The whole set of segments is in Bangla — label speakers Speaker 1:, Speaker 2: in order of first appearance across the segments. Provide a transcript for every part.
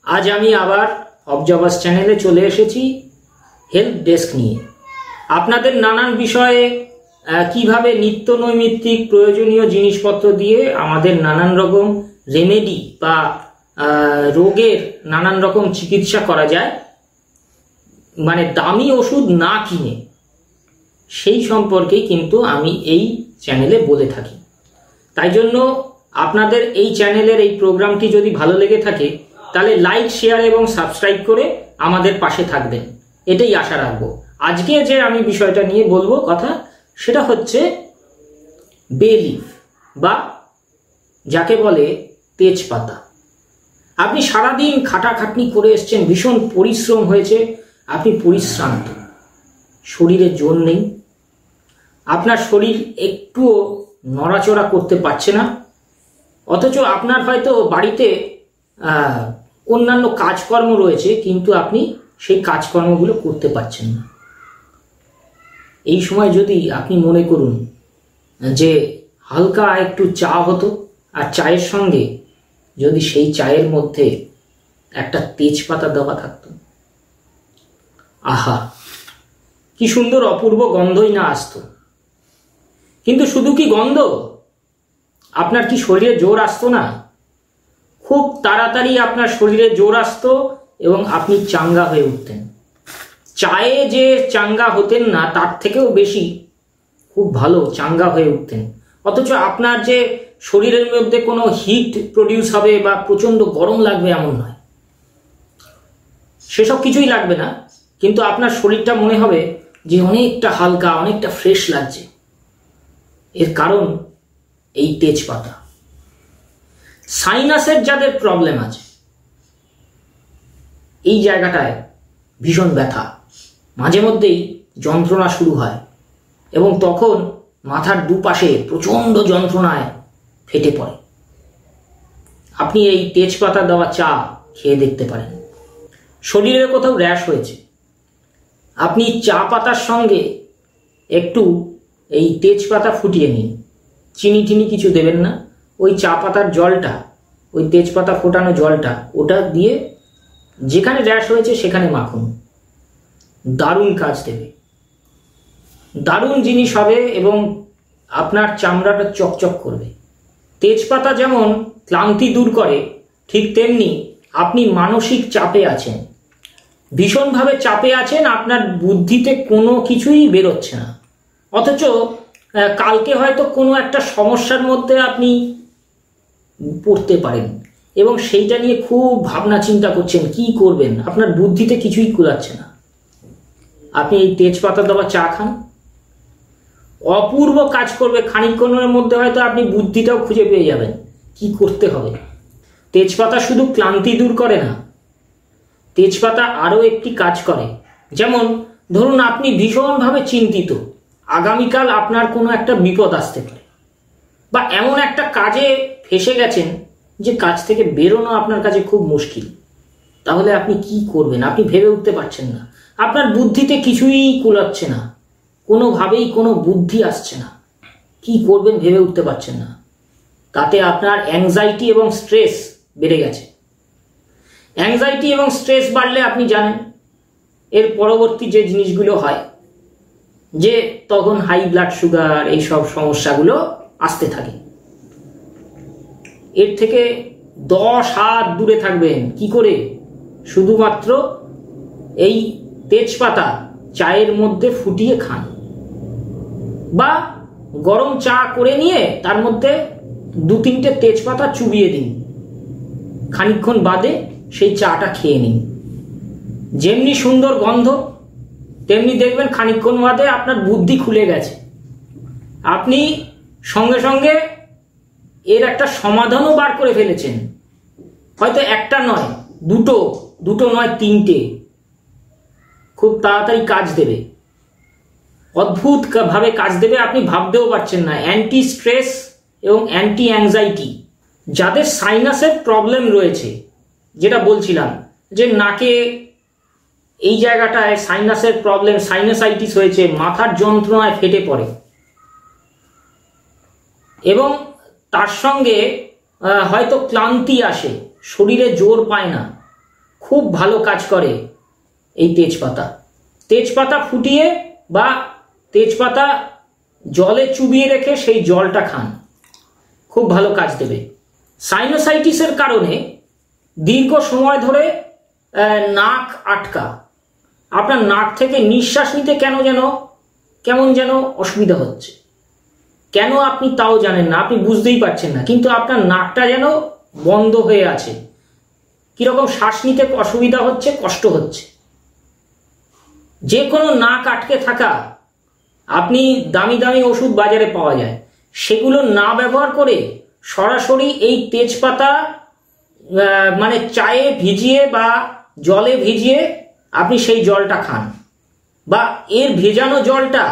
Speaker 1: आज আমি আবার অবজার্ভার্স চ্যানেলে চলে এসেছি হেল্প ডেস্ক নিয়ে। আপনাদের নানান বিষয়ে কিভাবে নিত্য নৈমিত্তিক প্রয়োজনীয় জিনিসপত্র দিয়ে আমাদের নানান রকম রেমেডি বা রোগের নানান রকম চিকিৎসা করা যায়, মানে দামি ওষুধ না কিনে, সেই সম্পর্কেই কিন্তু আমি এই চ্যানেলে বলে থাকি। তাই জন্য আপনাদের এই চ্যানেলের এই প্রোগ্রামটি যদি ভালো লেগে থাকে তাহলে লাইক, শেয়ার এবং সাবস্ক্রাইব করে আমাদের পাশে থাকবেন, এটাই আশা রাখবো। আজকে যে আমি বিষয়টা নিয়ে বলবো কথা, সেটা হচ্ছে বে লিফ বা যাকে বলে তেজপাতা। আপনি সারাদিন খাটাখাটনি করে এসছেন, ভীষণ পরিশ্রম হয়েছে, আপনি পরিশ্রান্ত, শরীরে জোর নেই, আপনার শরীর একটুও নড়াচড়া করতে পারছে না, অথচ আপনার হয়তো বাড়িতে অন্যান্য কাজকর্ম রয়েছে, কিন্তু আপনি সেই কাজকর্মগুলো করতে পারছেন না। এই সময় যদি আপনি মনে করুন যে হালকা একটু চা হতো, আর চায়ের সঙ্গে যদি সেই চায়ের মধ্যে একটা তেজপাতা দেওয়া থাকতো, আহা কি সুন্দর অপূর্ব গন্ধই না আসতো। কিন্তু শুধু কি গন্ধ, আপনার কি শরীরে জোর আসতো না? খুব তাড়াতাড়ি আপনার শরীরে জোর আসতো এবং আপনি চাঙ্গা হয়ে উঠতেন। চায়ে যে চাঙ্গা হতেন না, তার থেকেও বেশি খুব ভালো চাঙ্গা হয়ে উঠতেন। অথচ আপনার যে শরীরের মধ্যে কোনো হিট প্রডিউস হবে বা প্রচন্ড গরম লাগবে এমন নয়, সেসব কিছুই লাগবে না, কিন্তু আপনার শরীরটা মনে হবে যে অনেকটা হালকা, অনেকটা ফ্রেশ লাগছে। এর কারণ এই তেজপাতা। সাইনাসের যাদের প্রবলেম আছে, এই জায়গাটায় ভীষণ ব্যথা, মাঝে মধ্যেই যন্ত্রণা শুরু হয় এবং তখন মাথার দুপাশে প্রচন্ড যন্ত্রণায় ফেটে পড়ে। আপনি এই তেজপাতা দেওয়া চা খেয়ে দেখতে পারেন। শরীরে কোথাও র্যাশ হয়েছে, আপনি চা পাতার সঙ্গে একটু এই তেজপাতা ফুটিয়ে নিন, চিনি টিনি কিছু দেবেন না, ওই চা পাতার জলটা, ওই তেজপাতা ফোটানো জলটা, ওটা দিয়ে যেখানে র্যাশ হয়েছে সেখানে মাখুন। দারুণ কাজ দেবে, দারুণ জিনিস হবে এবং আপনার চামড়াটা চকচক করবে। তেজপাতা যেমন ক্লান্তি দূর করে, ঠিক তেমনি আপনি মানসিক চাপে আছেন, ভীষণভাবে চাপে আছেন, আপনার বুদ্ধিতে কোনো কিছুই বেরোচ্ছে না, অথচ কালকে হয়তো কোনো একটা সমস্যার মধ্যে আপনি পড়তে পারেন এবং সেইটা নিয়ে খুব ভাবনা চিন্তা করছেন, কি করবেন, আপনার বুদ্ধিতে কিছুই কুলাচ্ছে না। আপনি এই তেজপাতা দেওয়া চা খান, অপূর্ব কাজ করবে। খানিকক্ষণের মধ্যে হয়তো আপনি বুদ্ধিটাও খুঁজে পেয়ে যাবেন কি করতে হবে। তেজপাতা শুধু ক্লান্তি দূর করে না, তেজপাতা আরও একটি কাজ করে। যেমন ধরুন আপনি ভীষণভাবে চিন্তিত, আগামীকাল আপনার কোনো একটা বিপদ আসতে পারে, বা এমন একটা কাজে ফেসে গেছেন যে কাজ থেকে বেরোনো আপনার কাছে খুব মুশকিল। তাহলে আপনি কি করবেন, আপনি ভেবে উঠতে পারছেন না, আপনার বুদ্ধিতে কিছুই কুলাচ্ছে না, কোনোভাবেই কোনো বুদ্ধি আসছে না, কি করবেন ভেবে উঠতে পারছেন না। তাতে আপনার অ্যাংজাইটি এবং স্ট্রেস বেড়ে গেছে। অ্যাংজাইটি এবং স্ট্রেস বাড়লে আপনি জানেন এর পরবর্তী যে জিনিসগুলো হয়, যে তখন হাই ব্লাড সুগার, এইসব সমস্যাগুলো আসতে থাকে। এর থেকে 10 হাত দূরে থাকবেন কি করে? শুধুমাত্র এই তেজপাতা চায়ের মধ্যে ফুটিয়ে খান, বা গরম চা করে নিয়ে তার মধ্যে 2-3টে তেজপাতা চুবিয়ে দিন, খানিকক্ষণ বাদে সেই চাটা খেয়ে নিন। যেমনি সুন্দর গন্ধ, তেমনি দেখবেন খানিকক্ষণ বাদে আপনার বুদ্ধি খুলে গেছে, আপনি সঙ্গে সঙ্গে এর একটা সমাধানও বার করে ফেলেছেন। হয়তো একটা নয়, দুটো নয়, 3টে, খুব তাড়াতাড়ি কাজ দেবে, অদ্ভুত ভাবে কাজ দেবে, আপনি ভাবতেও পারছেন না। অ্যান্টি স্ট্রেস এবং অ্যান্টি অ্যাংজাইটি। যাদের সাইনাসের প্রবলেম রয়েছে, যেটা বলছিলাম যে নাকে এই জায়গাটায় সাইনাসের প্রবলেম, সাইনাসাইটিস হয়েছে, মাথার যন্ত্রণায় ফেটে পড়ে এবং তার সঙ্গে হয়তো ক্লান্তি আসে, শরীরে জোর পায় না, খুব ভালো কাজ করে এই তেজপাতা। তেজপাতা ফুটিয়ে বা তেজপাতা জলে চুবিয়ে রেখে সেই জলটা খান, খুব ভালো কাজ দেবে। সাইনোসাইটিসের কারণে দীর্ঘ সময় ধরে নাক আটকা, আপনার নাক থেকে নিঃশ্বাস নিতে কেমন যেন অসুবিধা হচ্ছে, কেন আপনি তাও জানেন না, আপনি বুঝতেই পারছেন না, কিন্তু আপনার নাকটা যেন বন্ধ হয়ে আছে, কিরকম শ্বাস নিতে অসুবিধা হচ্ছে, কষ্ট হচ্ছে। যে কোনো নাক আটকে থাকা, আপনি দামি দামি ওষুধ বাজারে পাওয়া যায়, সেগুলো না ব্যবহার করে সরাসরি এই তেজপাতা মানে চায়ে ভিজিয়ে বা জলে ভিজিয়ে আপনি সেই জলটা খান, বা এর ভেজানো জলটা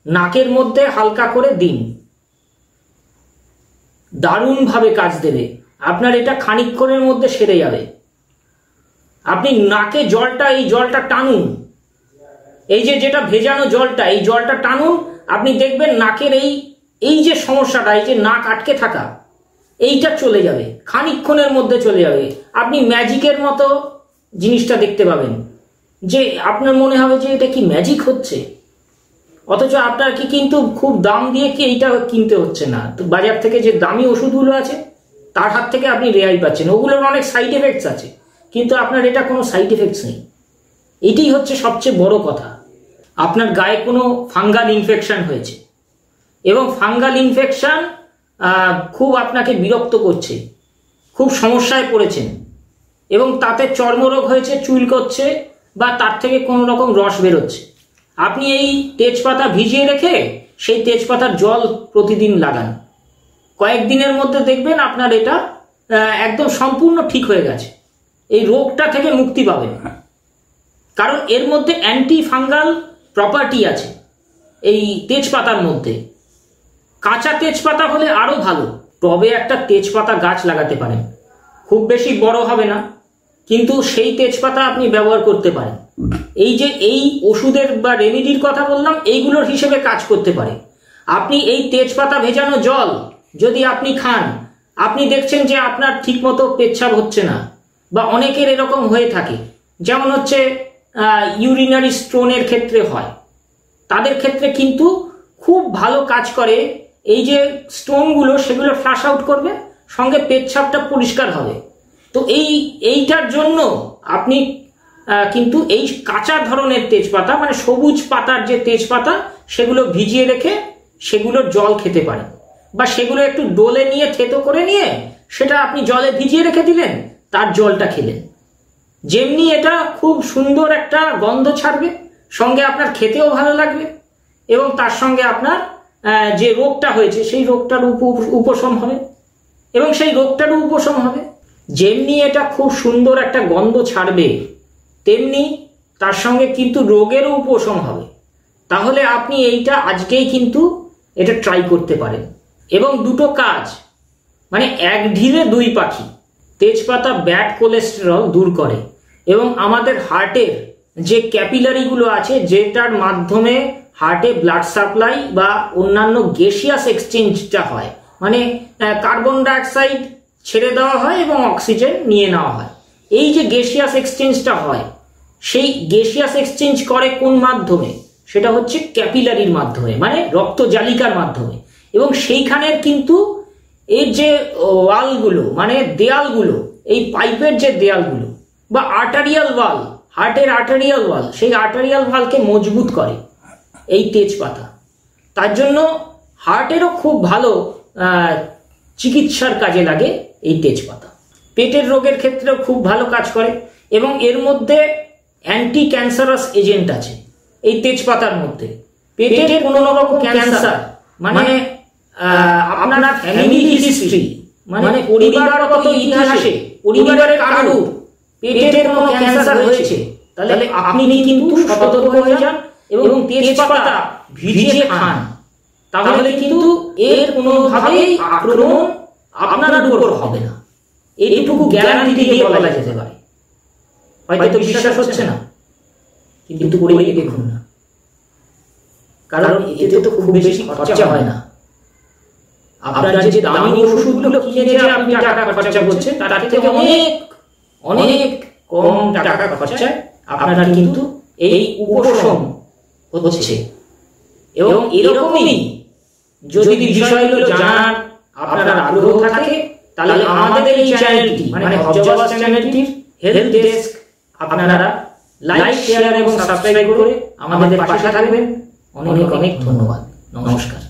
Speaker 1: নাকের মধ্যে হালকা করে দিন, দারুণভাবে কাজ দেবে। আপনার এটা খানিকক্ষণের মধ্যে সেরে যাবে। আপনি নাকে এই জলটা টানুন, যেটা ভেজানো জলটা, এই জলটা টানুন, আপনি দেখবেন নাকের এই যে সমস্যাটা, এই যে নাক আটকে থাকা, এইটা চলে যাবে, খানিকক্ষণের মধ্যে চলে যাবে। আপনি ম্যাজিকের মতো জিনিসটা দেখতে পাবেন, যে আপনার মনে হবে যে এটা কি ম্যাজিক হচ্ছে, অথচ আপনার কিন্তু খুব দাম দিয়ে এইটা কিনতে হচ্ছে না। তো বাজার থেকে যে দামি ওষুধগুলো আছে তার হাত থেকে আপনি রেহাই পাচ্ছেন, ওগুলোর অনেক সাইড এফেক্টস আছে, কিন্তু আপনার এটা কোনো সাইড এফেক্টস নেই। এটাই হচ্ছে সবচেয়ে বড় কথা। আপনার গায়ে কোনো ফাঙ্গাল ইনফেকশন হয়েছে এবং ফাঙ্গাল ইনফেকশন খুব আপনাকে বিরক্ত করছে, খুব সমস্যায় পড়েছেন এবং তাতে চর্মরোগ হয়েছে, চুল করছে বা তার থেকে কোনো রকম রস বেরোচ্ছে, আপনি এই তেজপাতা ভিজিয়ে রেখে সেই তেজপাতার জল প্রতিদিন লাগান, কয়েকদিনের মধ্যে দেখবেন আপনার এটা একদম সম্পূর্ণ ঠিক হয়ে গেছে, এই রোগটা থেকে মুক্তি পাবেন। কারণ এর মধ্যে অ্যান্টি ফাঙ্গাল প্রপার্টি আছে এই তেজপাতার মধ্যে। কাঁচা তেজপাতা হলে আরো ভালো, টবে একটা তেজপাতা গাছ লাগাতে পারেন, খুব বেশি বড় হবে না, কিন্তু সেই তেজপাতা আপনি ব্যবহার করতে পারেন। এই ওষুধের বা রেমিডির কথা বললাম, এইগুলোর হিসেবে কাজ করতে পারে। আপনি এই তেজপাতা ভেজানো জল যদি আপনি খান, আপনি দেখছেন যে আপনার ঠিকমতো পেচ্ছাপ হচ্ছে না, বা অনেকের এরকম হয়ে থাকে, যেমন হচ্ছে ইউরিনারি স্টোনের ক্ষেত্রে হয়, তাদের ক্ষেত্রে কিন্তু খুব ভালো কাজ করে। এই যে স্টোনগুলো সেগুলো ফ্লাশ আউট করবে, সঙ্গে পেচ্ছাপটা পরিষ্কার হবে। তো এইটার জন্য আপনি কিন্তু এই কাঁচা ধরনের তেজপাতা, মানে সবুজ পাতার যে তেজপাতা, সেগুলো ভিজিয়ে রেখে সেগুলোর জল খেতে পারেন, বা সেগুলো একটু ডোলে নিয়ে থেতো করে নিয়ে সেটা আপনি জলে ভিজিয়ে রেখে দিলেন, তার জলটা খেলেন। যেমনি এটা খুব সুন্দর একটা গন্ধ ছাড়বে, সঙ্গে আপনার খেতেও ভালো লাগবে, এবং তার সঙ্গে আপনার যে রোগটা হয়েছে সেই রোগটার উপশম হবে, এবং সেই রোগটারও উপশম হবে। যেমনি এটা খুব সুন্দর একটা গন্ধ ছাড়বে, তেমনি তার সঙ্গে কিন্তু রোগেরও উপশম হবে। তাহলে আপনি এইটা আজকেই কিন্তু এটা ট্রাই করতে পারেন। এবং দুটো কাজ, মানে এক ঢিলে দুই পাখি। তেজপাতা ব্যাড কোলেস্টেরল দূর করে এবং আমাদের হার্টের যে ক্যাপিলারিগুলো আছে, যেটার মাধ্যমে হার্টে ব্লাড সাপ্লাই বা অন্যান্য গ্যাসিয়াস এক্সচেঞ্জটা হয়, মানে কার্বন ডাইঅক্সাইড ছেড়ে দেওয়া হয় এবং অক্সিজেন নিয়ে নেওয়া হয়, এই যে গ্যাসিয়াস এক্সচেঞ্জটা হয়, সেই গ্যাসিয়াস এক্সচেঞ্জ করে কোন মাধ্যমে? সেটা হচ্ছে ক্যাপিলারির মাধ্যমে, মানে রক্তজালিকার মাধ্যমে। এবং সেইখানের কিন্তু এর যে ওয়ালগুলো, মানে দেয়ালগুলো, এই পাইপের যে দেয়ালগুলো বা আর্টারিয়াল ওয়াল, হার্টের আর্টারিয়াল ওয়াল, সেই আর্টারিয়াল ওয়ালকে মজবুত করে এই তেজপাতা। তার জন্য হার্টেরও খুব ভালো চিকিৎসার কাজে লাগে এই তেজপাতা। পেটের রোগের ক্ষেত্রেও খুব ভালো কাজ করে, এবং এর মধ্যে অ্যান্টি ক্যান্সারাস এজেন্ট আছে এই তেজপাতার মধ্যে। পেটের কোনো রকম ক্যান্সার, মানে আপনার ফ্যামিলি হিস্ট্রি, মানে পরিবারগত ইতিহাসে পরিবারের কারো পেটের কোনো ক্যান্সার হয়েছে, তাহলে আপনি কিন্তু সতর্ক হয়ে যান এবং তেজপাতা ভিজিয়ে খান, তাহলে কিন্তু এর কোনোভাবেই আক্রমণ আপনার উপর হবে না। এইটুকু গ্যারান্টি দিয়ে বলা যেতে পারে। হয়তো বিশ্বাস হচ্ছে না, কিন্তু করে দেখুন না, কারণ এতে তো খুব বেশি খরচা হয় না। আপনার যে দামি ওষুধগুলো কিনে যে আপনি টাকা খরচা করছেন, তার থেকে অনেক অনেক কম টাকা খরচায় আপনার কিন্তু এই উপশম হচ্ছে। এবং এরকমই যদি বিষয়গুলো জানার আপনার আগ্রহ থাকে, তাহলে আমাদের এই চ্যানেলটি মানে অবজার্ভার চ্যানেলটির হেল্প ডেস্ক আপনারা লাইক, শেয়ার এবং সাবস্ক্রাইব করে আমাদের পাশে থাকবেন। অনেক অনেক ধন্যবাদ। নমস্কার।